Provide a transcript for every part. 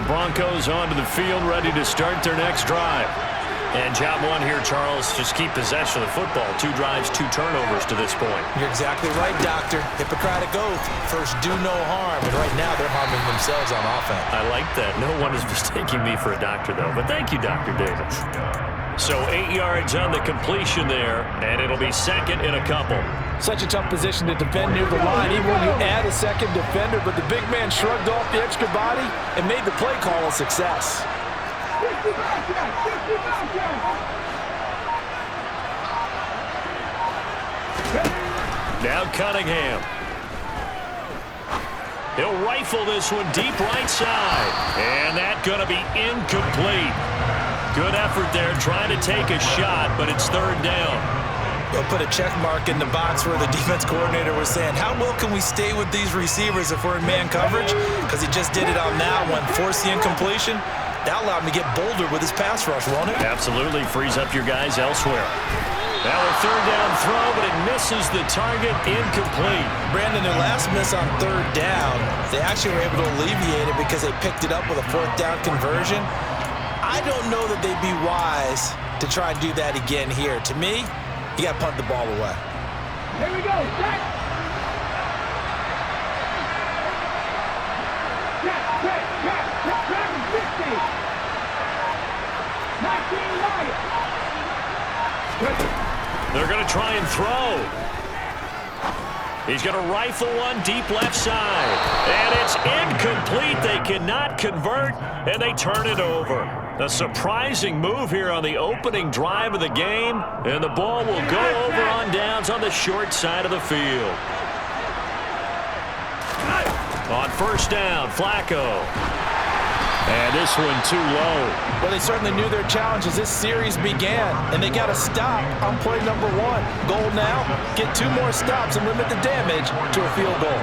Broncos onto the field, ready to start their next drive. And job one here, Charles, just keep possession of the football. 2 drives, 2 turnovers to this point. You're exactly right, Doctor. Hippocratic oath. First, do no harm. And right now, they're harming themselves on offense. I like that. No one is mistaking me for a doctor, though. But thank you, Dr. Davis. So 8 yards on the completion there, and it'll be second in a couple. Such a tough position to defend near the line, even when you add a second defender. But the big man shrugged off the extra body and made the play call a success. Now Cunningham. He'll rifle this one deep right side. And that's going to be incomplete. Good effort there trying to take a shot, but it's third down. They'll put a check mark in the box where the defense coordinator was saying, how well can we stay with these receivers if we're in man coverage? Because he just did it on that one, forced the incompletion. That allowed him to get bolder with his pass rush, won't it? Absolutely frees up your guys elsewhere. Now a third down throw, but it misses the target, incomplete. Brandon, their last miss on third down, they actually were able to alleviate it because they picked it up with a fourth down conversion. I don't know that they'd be wise to try and do that again here. To me, you got to punt the ball away. Here we go, set. Track 50. 19 right. They're going to try and throw. He's going to rifle one deep left side. And it's incomplete. They cannot convert, and they turn it over. A surprising move here on the opening drive of the game, and the ball will go over on downs on the short side of the field. On first down, Flacco. And this one too low. Well, they certainly knew their challenge as this series began, and they got to stop on play number 1. Goal now, get 2 more stops and limit the damage to a field goal.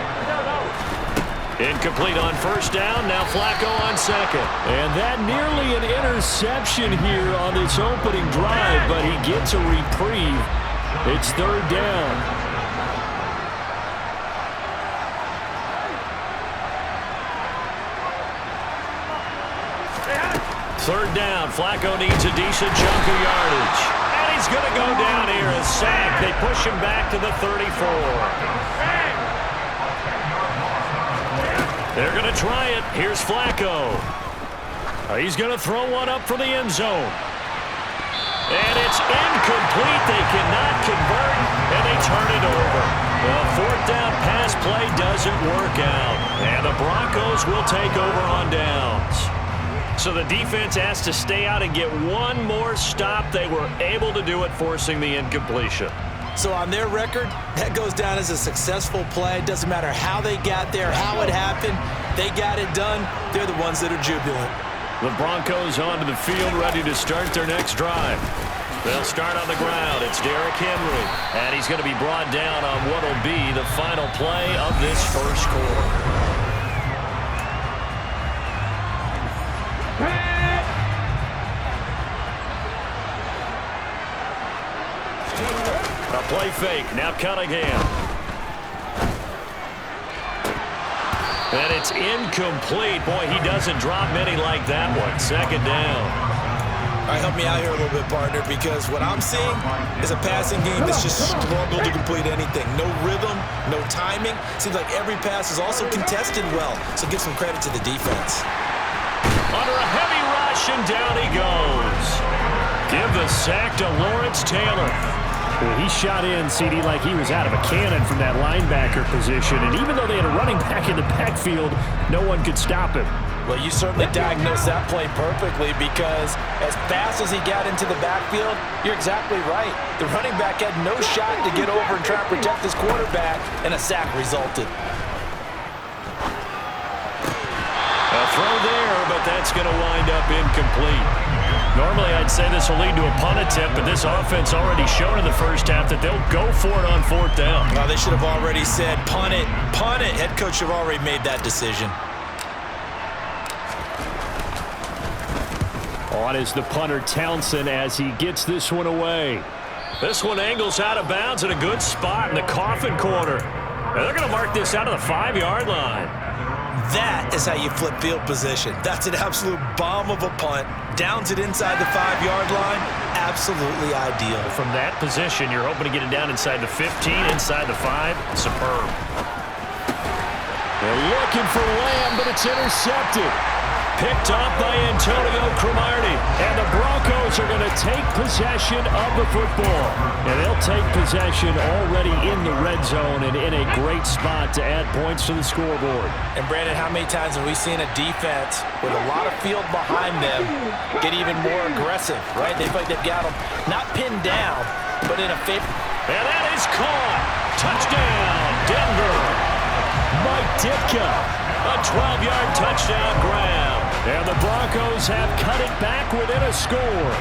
Incomplete on first down. Now Flacco on second. And that nearly an interception here on this opening drive, but he gets a reprieve. It's third down. Third down. Flacco needs a decent chunk of yardage. And he's going to go down here. A sack. They push him back to the 34. They're going to try it. Here's Flacco. He's going to throw one up for the end zone. And it's incomplete. They cannot convert, and they turn it over. The fourth down pass play doesn't work out. And the Broncos will take over on downs. So the defense has to stay out and get one more stop. They were able to do it, forcing the incompletion. So on their record, that goes down as a successful play. Doesn't matter how they got there, how it happened. They got it done. They're the ones that are jubilant. The Broncos onto the field, ready to start their next drive. They'll start on the ground. It's Derrick Henry. And he's going to be brought down on what will be the final play of this first quarter. A play fake. Now Cunningham. And it's incomplete. Boy, he doesn't drop many like that one. Second down. All right, help me out here a little bit, partner, because what I'm seeing is a passing game that's just struggled to complete anything. No rhythm, no timing. Seems like every pass is also contested well, so give some credit to the defense. Under a heavy rush, and down he goes. Give the sack to Lawrence Taylor. He shot in, CD, like he was out of a cannon from that linebacker position. And even though they had a running back in the backfield, no one could stop him. Well, you certainly diagnosed that play perfectly, because as fast as he got into the backfield, you're exactly right. The running back had no shot to get over and try to protect his quarterback, and a sack resulted. A throw there, but that's going to wind up incomplete. Normally, I'd say this will lead to a punt attempt, but this offense already showed in the first half that they'll go for it on fourth down. Well, they should have already said, punt it, punt it. Head coach should have already made that decision. On is the punter, Townsend, as he gets this one away. This one angles out of bounds in a good spot in the coffin corner. And they're going to mark this out of the 5-yard line. That is how you flip field position. That's an absolute bomb of a punt. Downs it inside the 5-yard line. Absolutely ideal. From that position, you're hoping to get it down inside the 15, inside the 5. Superb. They're looking for Lamb, but it's intercepted. Picked off by Antonio Cromartie. And the Broncos are going to take possession of the football. And they'll take possession already in the red zone and in a great spot to add points to the scoreboard. And, Brandon, how many times have we seen a defense with a lot of field behind them get even more aggressive, right? They feel like they've got them not pinned down, but in a favor. And that is caught. Touchdown, Denver. Mike Ditka. A 12-yard touchdown grab. And the Broncos have cut it back within a score.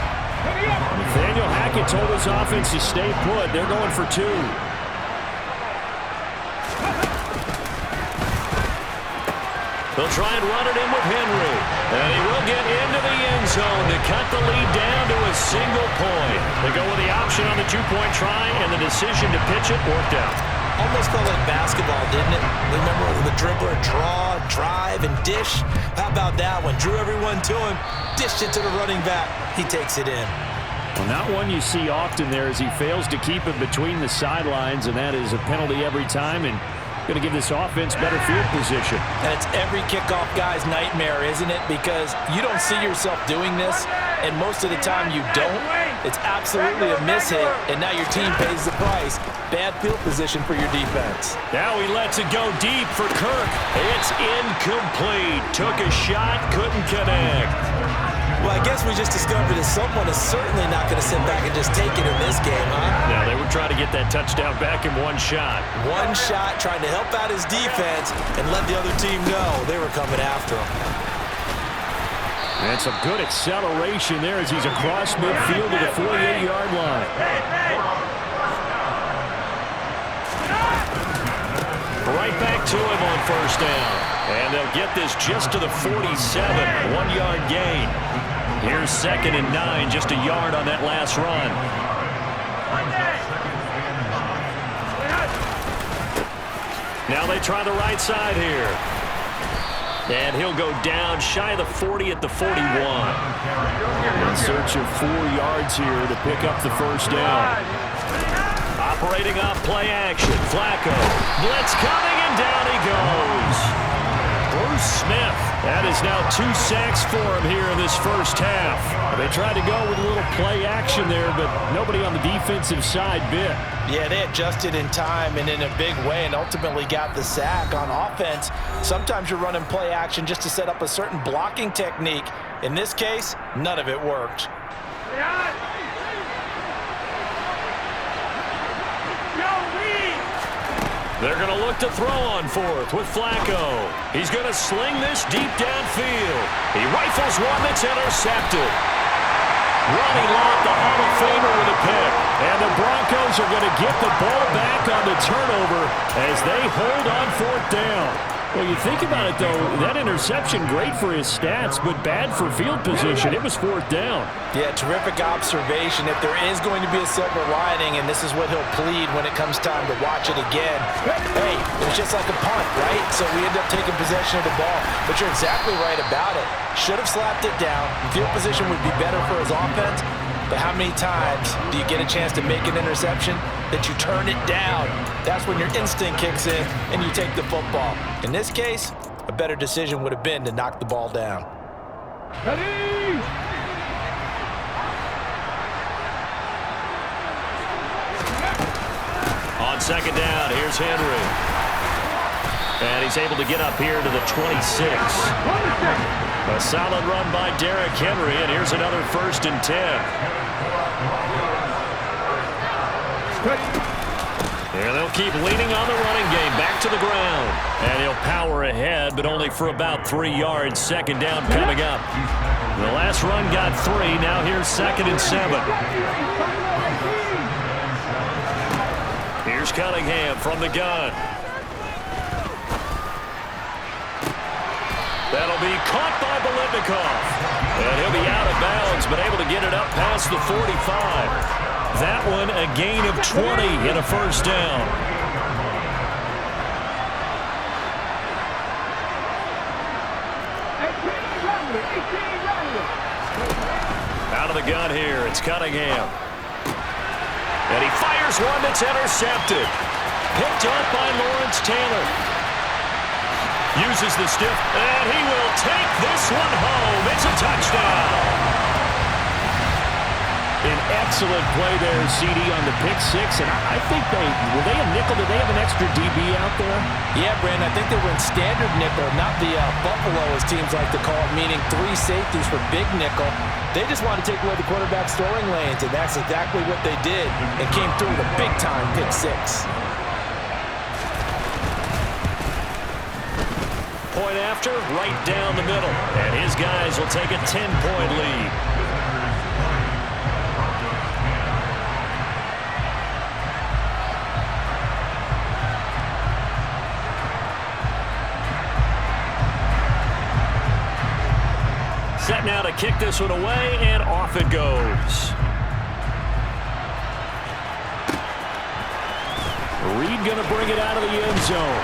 Nathaniel Hackett told his offense to stay put. They're going for 2. They'll try and run it in with Henry. And he will get into the end zone to cut the lead down to a single point. They go with the option on the 2-point try, and the decision to pitch it worked out. Almost felt like basketball, didn't it? Remember the dribbler draw, drive, and dish? How about that one? Drew everyone to him, dished it to the running back. He takes it in. Well, not one you see often there as he fails to keep it between the sidelines, and that is a penalty every time, and going to give this offense better field position. And it's every kickoff guy's nightmare, isn't it? Because you don't see yourself doing this, and most of the time you don't. It's absolutely a mishit, and now your team pays the price. Bad field position for your defense. Now he lets it go deep for Kirk. It's incomplete. Took a shot, couldn't connect. Well, I guess we just discovered that someone is certainly not going to sit back and just take it in this game, huh? Now, they were trying to get that touchdown back in one shot. One shot, trying to help out his defense and let the other team know they were coming after him. And some good acceleration there as he's across midfield to the 48-yard line. Right back to him on first down. And they'll get this just to the 47, 1-yard gain. Here's 2nd and 9, just a yard on that last run. Now they try the right side here. And he'll go down shy of the 40 at the 41. In search of 4 yards here to pick up the first down. Operating off play action. Flacco. Blitz coming, and down he goes. Bruce Smith. That is now 2 sacks for him here in this first half. They tried to go with a little play action there, but nobody on the defensive side bit. Yeah, they adjusted in time and in a big way and ultimately got the sack. On offense, sometimes you're running play action just to set up a certain blocking technique. In this case, none of it worked. They're going to look to throw on fourth with Flacco. He's going to sling this deep downfield. He rifles one that's intercepted. Ronnie Lott, the Hall of Famer, with a pick. And the Broncos are going to get the ball back on the turnover as they hold on 4th down. Well, you think about it, though, that interception, great for his stats, but bad for field position. It was 4th down. Yeah, terrific observation. If there is going to be a silver lining, and this is what he'll plead when it comes time to watch it again, hey, it was just like a punt, right? So we end up taking possession of the ball. But you're exactly right about it. Should have slapped it down. Field position would be better for his offense. But how many times do you get a chance to make an interception that you turn it down? That's when your instinct kicks in and you take the football. In this case, a better decision would have been to knock the ball down. Ready? On 2nd down, here's Henry. And he's able to get up here to the 26. A solid run by Derrick Henry, and here's another 1st and 10. And they'll keep leaning on the running game, back to the ground. And he'll power ahead, but only for about 3 yards. 2nd down coming up. The last run got 3. Now here's 2nd and 7. Here's Cunningham from the gun. That'll be caught by Biletnikoff. And he'll be out of bounds, but able to get it up past the 45. That one a gain of 20 and a 1st down. out of the gun here. It's Cunningham. And he fires one that's intercepted. Picked up by Lawrence Taylor. Uses the stiff, and he will take this one home. It's a touchdown. An excellent play there, CD, on the pick six. And I think were they a nickel? Did they have an extra DB out there? Yeah, Brandon, I think they were in standard nickel, not the Buffalo, as teams like to call it, meaning 3 safeties for big nickel. They just wanted to take away the quarterback's throwing lanes, and that's exactly what they did, and came through with a big-time pick six. Point after, right down the middle. And his guys will take a 10-point lead. Set now to kick this one away, and off it goes. Reed going to bring it out of the end zone.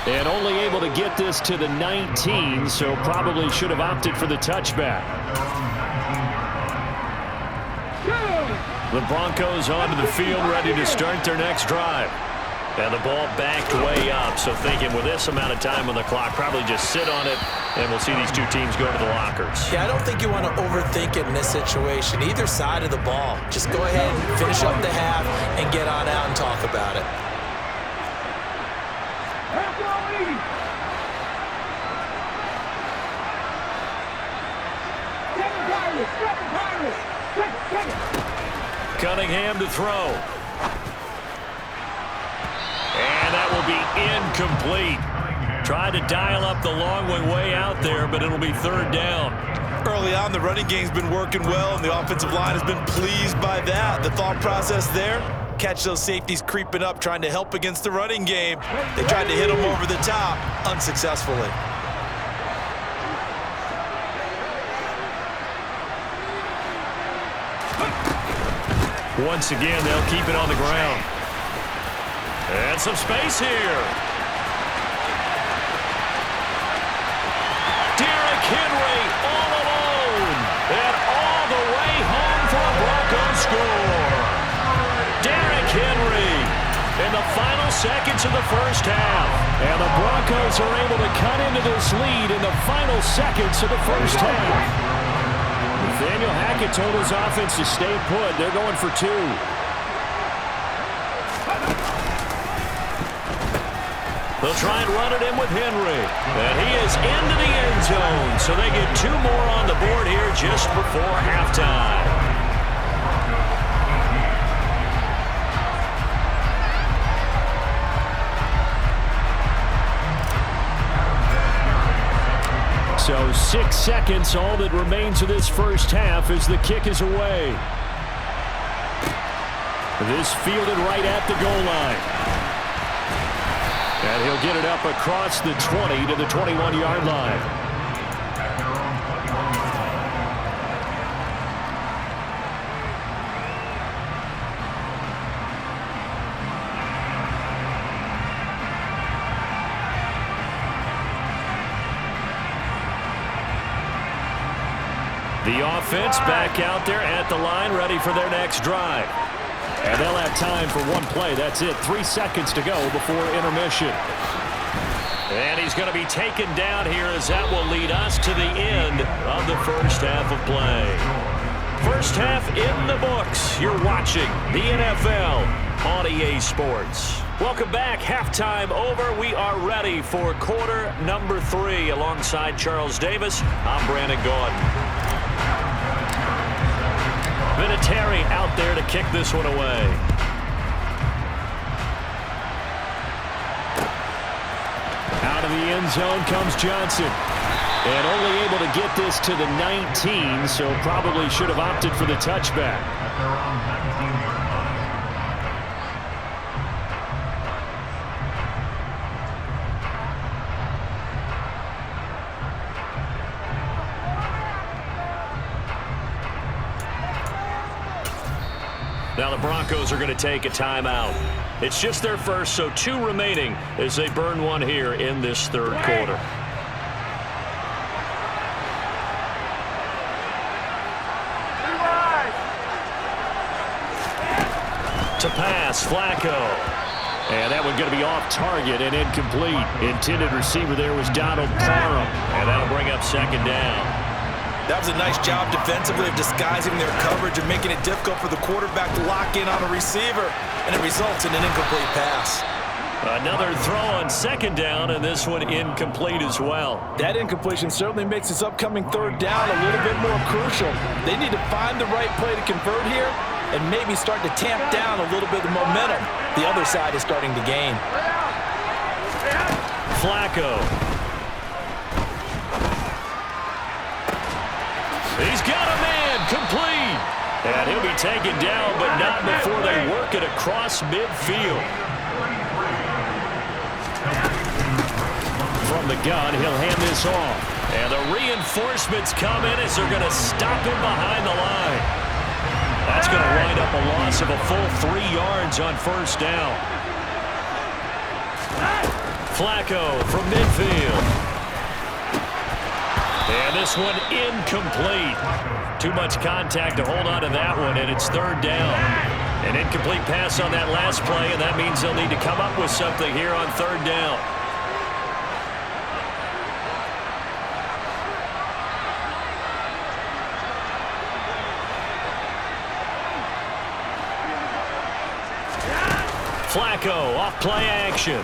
And only able to get this to the 19, so probably should have opted for the touchback. The Broncos onto the field, ready to start their next drive. And the ball backed way up, so thinking with this amount of time on the clock, probably just sit on it, and we'll see these two teams go to the lockers. Yeah, I don't think you want to overthink it in this situation. Either side of the ball. Just go ahead, finish up the half, and get on out and talk about it. Cunningham to throw. And that will be incomplete. Tried to dial up the long way out there, but it'll be third down. Early on, the running game's been working well, and the offensive line has been pleased by that. The thought process there, catch those safeties creeping up, trying to help against the running game. They tried to hit them over the top, unsuccessfully. Once again, they'll keep it on the ground. And some space here. Derrick Henry all alone. And all the way home for a Broncos score. Derrick Henry in the final seconds of the first half. And the Broncos are able to cut into this lead in the final seconds of the first half. Nathaniel Hackett told his offense to stay put. They're going for 2. They'll try and run it in with Henry. And he is into the end zone. So they get 2 more on the board here just before halftime. So 6 seconds, all that remains of this first half as the kick is away. This fielded right at the goal line. And he'll get it up across the 20 to the 21-yard line. The offense back out there at the line, ready for their next drive. And they'll have time for one play. That's it. 3 seconds to go before intermission. And he's going to be taken down here as that will lead us to the end of the first half of play. First half in the books. You're watching the NFL on EA Sports. Welcome back. Halftime over. We are ready for quarter number 3. Alongside Charles Davis, I'm Brandon Gordon. Vinatieri out there to kick this one away. Out of the end zone comes Johnson. And only able to get this to the 19, so probably should have opted for the touchback. Now the Broncos are going to take a timeout. It's just their first, so 2 remaining as they burn one here in this third quarter. to pass. Flacco. And that one going to be off target and incomplete. Intended receiver there was Donald Parham. And that'll bring up second down. That was a nice job defensively of disguising their coverage and making it difficult for the quarterback to lock in on a receiver. And it results in an incomplete pass. Another throw on second down, and this one incomplete as well. That incompletion certainly makes this upcoming third down a little bit more crucial. They need to find the right play to convert here and maybe start to tamp down a little bit of momentum. The other side is starting to gain. Flacco. He's got a man, complete. And he'll be taken down, but not before they work it across midfield. From the gun, he'll hand this off. And the reinforcements come in as they're going to stop him behind the line. That's going to wind up a loss of a full 3 yards on first down. Flacco from midfield. And this one incomplete. Too much contact to hold on to that one, and it's third down. An incomplete pass on that last play, and that means they'll need to come up with something here on third down. Flacco off play action.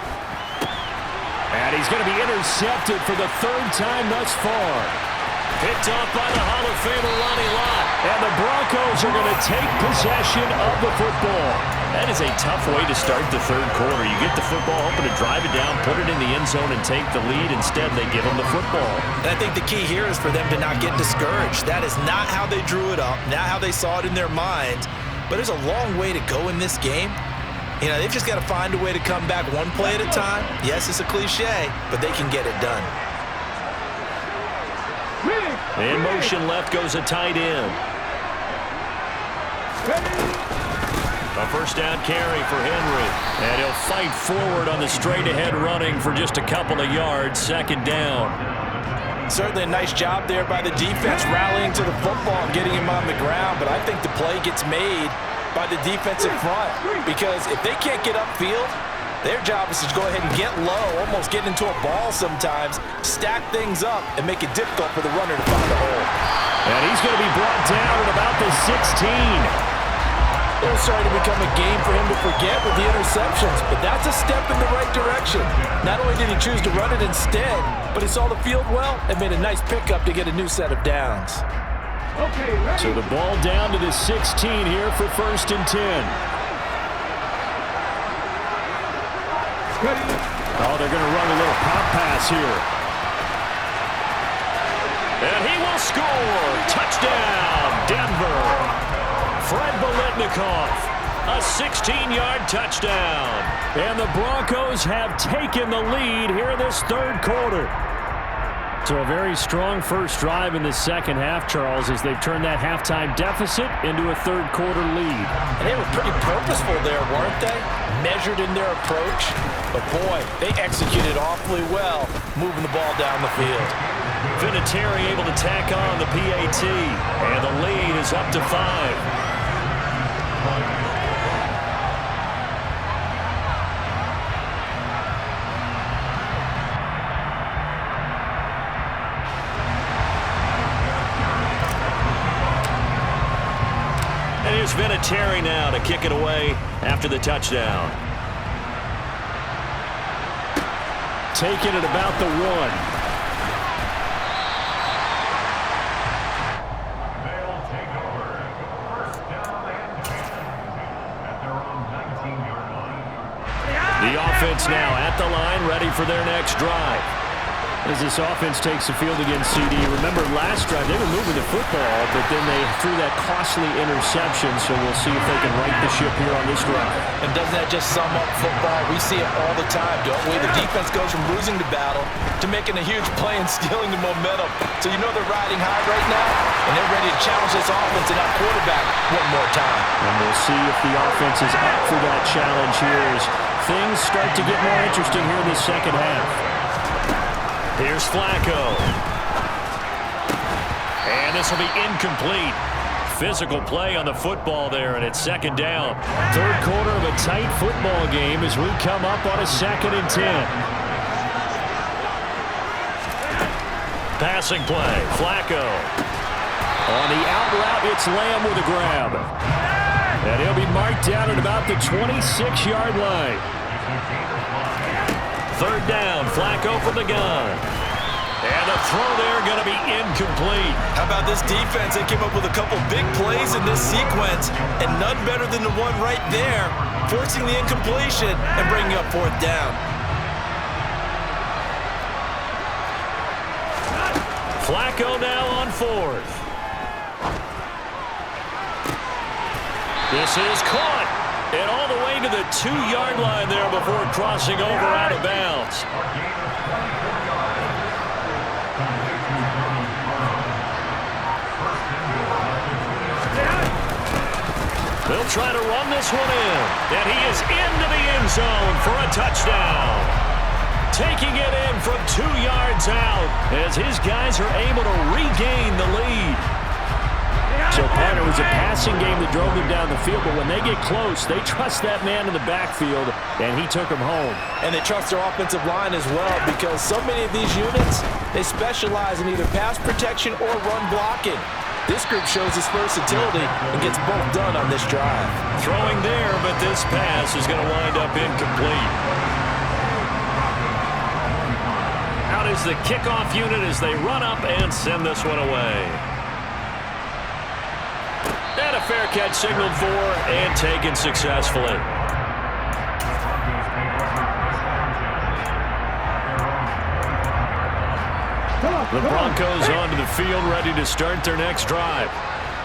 And he's going to be intercepted for the third time thus far. Picked off by the Hall of Famer Ronnie Lott. And the Broncos are going to take possession of the football. That is a tough way to start the third quarter. You get the football, hoping to drive it down, put it in the end zone, and take the lead. Instead, they give them the football. And I think the key here is for them to not get discouraged. That is not how they drew it up, not how they saw it in their minds. But there's a long way to go in this game. You know, they've just got to find a way to come back one play at a time. Yes, it's a cliche, but they can get it done. In motion left goes a tight end. A first down carry for Henry. And he'll fight forward on the straight-ahead running for just a couple of yards. Second down. Certainly a nice job there by the defense rallying to the football and getting him on the ground. But I think the play gets made by the defensive front, because if they can't get upfield, their job is to go ahead and get low, almost get into a ball sometimes, stack things up, and make it difficult for the runner to find a hole. And he's going to be brought down at about the 16. It was starting to become a game for him to forget with the interceptions, but that's a step in the right direction. Not only did he choose to run it instead, but he saw the field well and made a nice pickup to get a new set of downs. So the ball down to the 16 here for 1st and 10. Oh, they're going to run a little pop pass here. And he will score. Touchdown, Denver. Fred Biletnikoff, a 16-yard touchdown. And the Broncos have taken the lead here in this third quarter. So a very strong first drive in the second half, Charles, as they've turned that halftime deficit into a third quarter lead. And they were pretty purposeful there, weren't they? Measured in their approach. But boy, they executed awfully well, moving the ball down the field. Vinatieri able to tack on the PAT. And the lead is up to 5. Here's Vinatieri now to kick it away after the touchdown. Taking it about the 1. They'll take over. First down and 10 at their own 19-yard line. The offense now at the line, ready for their next drive. As this offense takes the field against CD, remember last drive they were moving the football, but then they threw that costly interception, so we'll see if they can right the ship here on this drive. And doesn't that just sum up football? We see it all the time, don't we? The defense goes from losing the battle to making a huge play and stealing the momentum. So you know they're riding high right now, and they're ready to challenge this offense and that quarterback one more time. And we'll see if the offense is up for that challenge here as things start to get more interesting here in the second half. Here's Flacco. And this will be incomplete. physical play on the football there, and it's second down. Third quarter of a tight football game as we come up on a 2nd and 10. Passing play, Flacco. On the out route, it's Lamb with a grab. And he'll be marked down at about the 26-yard line. Third down, Flacco from the gun. And the throw there going to be incomplete. How about this defense? They came up with a couple big plays in this sequence, and none better than the one right there, forcing the incompletion and bringing up fourth down. Flacco now on fourth. This is caught. And all the way to the 2-yard line there before crossing over out of bounds. They'll try to run this one in. And he is into the end zone for a touchdown. Taking it in from 2 yards out as his guys are able to regain the lead. So, Pat, it was a passing game that drove them down the field, but when they get close, they trust that man in the backfield, and he took them home. And they trust their offensive line as well, because so many of these units, they specialize in either pass protection or run blocking. This group shows its versatility and gets both done on this drive. Throwing there, but this pass is going to wind up incomplete. Out is the kickoff unit as they run up and send this one away. And a fair catch signaled for and taken successfully. The Broncos onto the field, ready to start their next drive.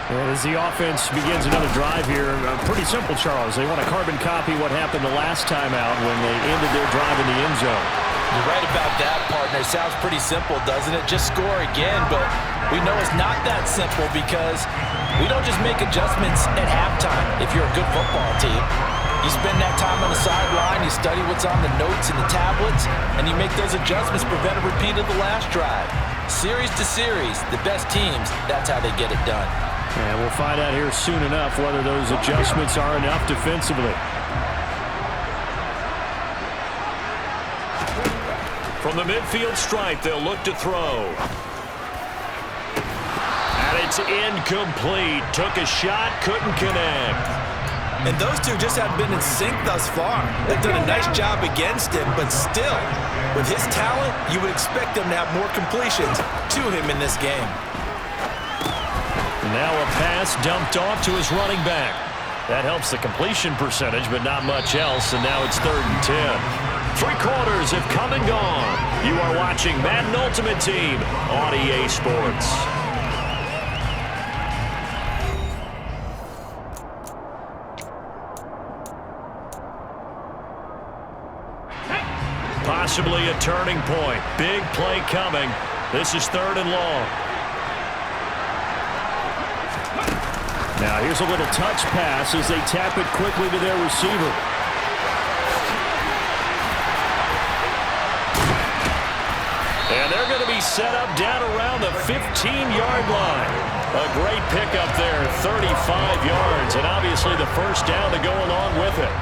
And as the offense begins another drive here, pretty simple, Charles. They want to carbon copy what happened the last time out when they ended their drive in the end zone. You're right about that, partner. Sounds pretty simple, doesn't it? Just score again, but we know it's not that simple because we don't just make adjustments at halftime if you're a good football team. You spend that time on the sideline, you study what's on the notes and the tablets, and you make those adjustments, prevent a repeat of the last drive. Series to series, the best teams, that's how they get it done. And we'll find out here soon enough whether those adjustments are enough defensively. From the midfield stripe, they'll look to throw. And it's incomplete. Took a shot, couldn't connect. And those two just haven't been in sync thus far. They've done a nice job against him, but still, with his talent, you would expect them to have more completions to him in this game. Now a pass dumped off to his running back. That helps the completion percentage, but not much else, and now it's 3rd and 10. 3 quarters have come and gone. You are watching Madden Ultimate Team on EA Sports. Possibly a turning point. Big play coming. This is 3rd and long. Now here's a little touch pass as they tap it quickly to their receiver. And they're going to be set up down around the 15-yard line. A great pickup there, 35 yards, and obviously the first down to go along with it.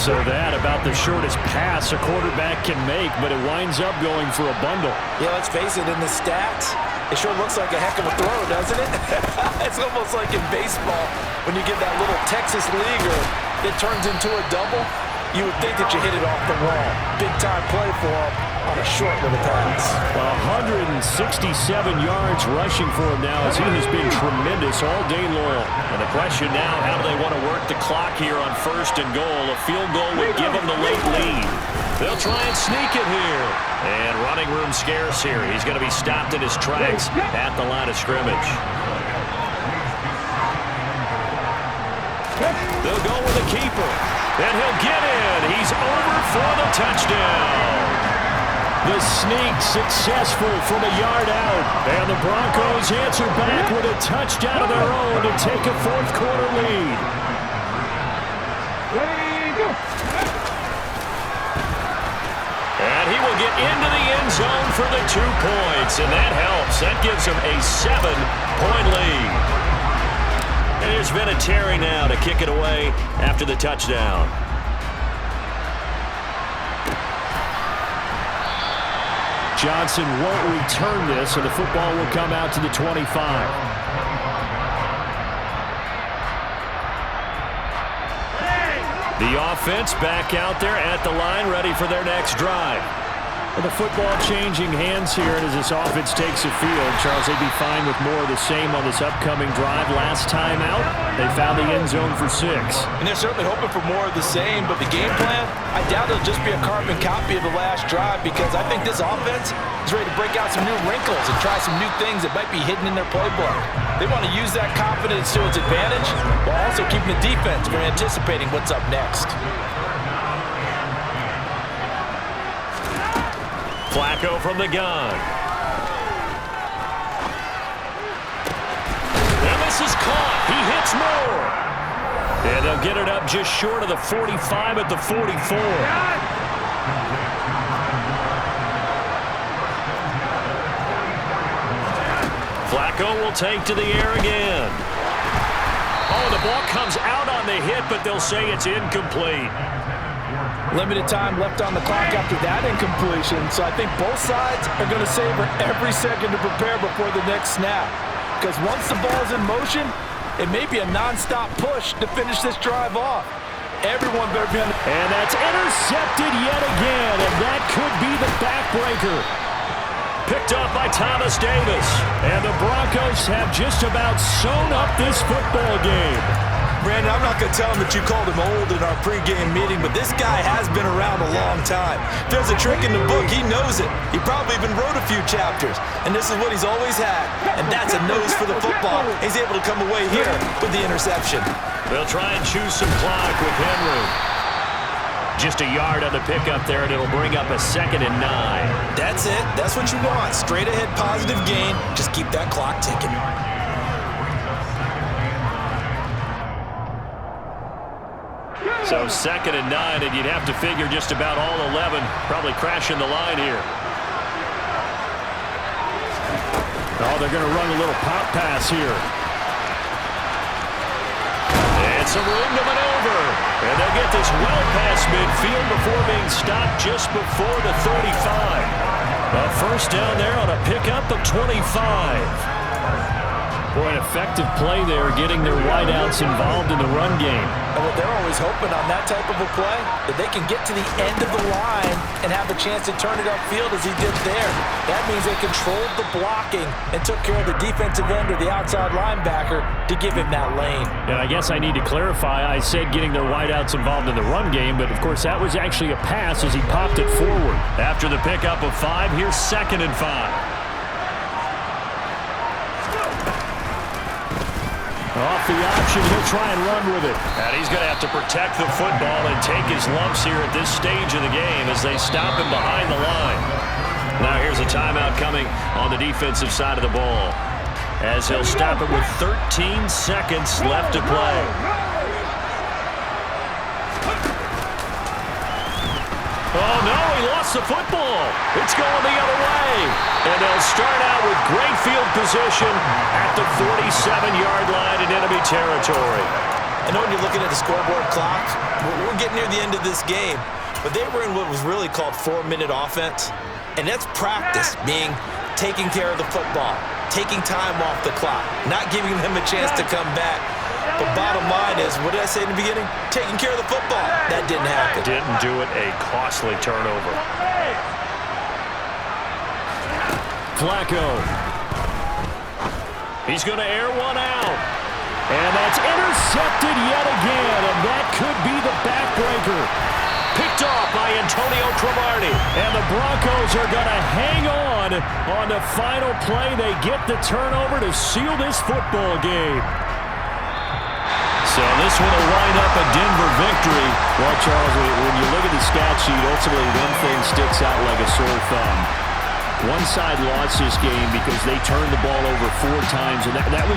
So that about the shortest pass a quarterback can make, but it winds up going for a bundle. Yeah, let's face it, in the stats, it sure looks like a heck of a throw, doesn't it? It's almost like in baseball when you get that little Texas leaguer that turns into a double. You would think that you hit it off the wall. Big-time play for him on a short little pass. 167 yards rushing for him now as he has been tremendous all day long. And the question now, how do they want to work the clock here on 1st and goal? A field goal would give them the late lead. They'll try and sneak it here. And running room scarce here. He's going to be stopped in his tracks at the line of scrimmage. They'll go with the keeper. And he'll get in. He's over for the touchdown. The sneak successful from a yard out. And the Broncos answer back with a touchdown of their own to take a 4th quarter lead. And he will get into the end zone for the 2 points. And that helps. That gives him a 7-point lead. Vinatieri now to kick it away after the touchdown. Johnson won't return this, and the football will come out to the 25. The offense back out there at the line, ready for their next drive. And the football changing hands here, and as this offense takes the field, Charles, they'd be fine with more of the same on this upcoming drive. Last time out, they found the end zone for 6. And they're certainly hoping for more of the same, but the game plan, I doubt it'll just be a carbon copy of the last drive, because I think this offense is ready to break out some new wrinkles and try some new things that might be hidden in their playbook. They want to use that confidence to its advantage while also keeping the defense from anticipating what's up next. Flacco from the gun. And this is caught. He hits more. And they'll get it up just short of the 45 at the 44. Flacco will take to the air again. Oh, the ball comes out on the hit, but they'll say it's incomplete. Limited time left on the clock after that incompletion, so I think both sides are going to savor every second to prepare before the next snap. Because once the ball's in motion, it may be a non-stop push to finish this drive off. Everyone better be on the... And that's intercepted yet again, and that could be the backbreaker. Picked up by Thomas Davis. And the Broncos have just about sewn up this football game. Brandon, I'm not going to tell him that you called him old in our pregame meeting, but this guy has been around a long time. If there's a trick in the book, he knows it. He probably even wrote a few chapters, and this is what he's always had, and that's a nose for the football. He's able to come away here with the interception. They'll try and choose some clock with Henry. Just a yard on the pickup there, and it'll bring up a 2nd and 9. That's it. That's what you want. Straight ahead positive gain. Just keep that clock ticking. So 2nd and 9, and you'd have to figure just about all 11 probably crashing the line here. Oh, they're going to run a little pop pass here. And some room to maneuver. And they'll get this well past midfield before being stopped just before the 35. A first down there on a pickup of 25. Boy, an effective play there, getting their wideouts involved in the run game. And what they're always hoping on that type of a play, that they can get to the end of the line and have a chance to turn it upfield as he did there. That means they controlled the blocking and took care of the defensive end or the outside linebacker to give him that lane. And I guess I need to clarify, I said getting their wideouts involved in the run game, but of course that was actually a pass as he popped it forward. After the pickup of 5, here's 2nd and 5. Off the option, he'll try and run with it. And he's going to have to protect the football and take his lumps here at this stage of the game as they stop him behind the line. Now here's a timeout coming on the defensive side of the ball, as he'll stop it with 13 seconds left to play. Oh, no, he lost the football. It's going the other way. And they'll start out with great field position at the 47-yard line in enemy territory. I know when you're looking at the scoreboard clock, we're getting near the end of this game, but they were in what was really called 4-minute offense, and that's practice, being taking care of the football, taking time off the clock, not giving them a chance to come back. But bottom line is, what did I say in the beginning? Taking care of the football. That didn't happen. Didn't do it, a costly turnover. Flacco. He's going to air one out. And that's intercepted yet again, and that could be the backbreaker. Picked off by Antonio Cromartie. And the Broncos are going to hang on the final play. They get the turnover to seal this football game. So this one will wind up a Denver victory. Well, Charles, when you look at the stat sheet, ultimately one thing sticks out like a sore thumb. One side lost this game because they turned the ball over 4 times, and that was